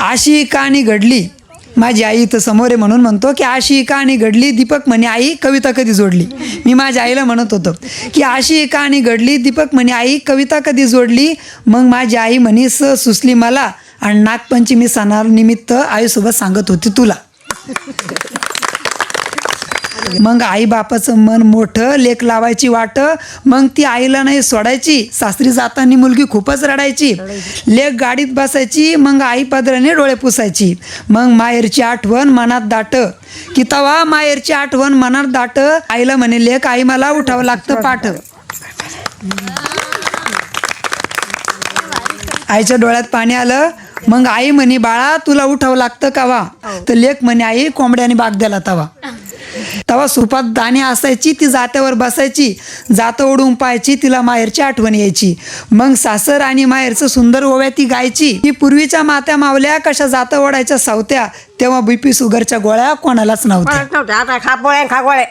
अशी कहाणी घडली, माझी आई इथं समोर आहे म्हणून म्हणतो की अशी कहाणी घडली. दीपक म्हणे आई कविता कधी जोडली. मी माझ्या आईला म्हणत होतो की अशी कहाणी घडली. दीपक म्हणे आई कविता कधी जोडली. मग माझी आई म्हणे सुचली मला आणि नागपंचमी सणानिमित्त आईसोबत सांगत होती तुला. मग आई बापाचं मन मोठं, लेक लावायची वाट. मग ती आईला नाही सोडायची. सासरी जाताना मुलगी खूपच रडायची. लेक गाडीत बसायची. मग आई पदराने डोळे पुसायची. मग माहेरची आठवण मनात दाट की तवा माहेरची आठवण मनात दाट. आईला म्हणे लेक आई मला उठावं लागतं पाठ. आईच्या डोळ्यात पाणी आलं. मग आई म्हणे बाळा तुला उठावं लागतं कावा. तर लेक म्हणे आई कोंबड्याने बाग द्याला तवा. तवा सुपात दाणे असायची. ती जात्यावर बसायची. जातं ओढून पाहायची. तिला माहेरची आठवण यायची. मग सासर आणि माहेरचं सुंदर ओव्या ती गायची. ती पूर्वीच्या मात्या मावल्या कशा जातं ओढायच्या सावत्या. तेव्हा बीपी शुगरच्या गोळ्या कोणालाच नव्हत्या. आता खा पोळ्या खा गोळ्या.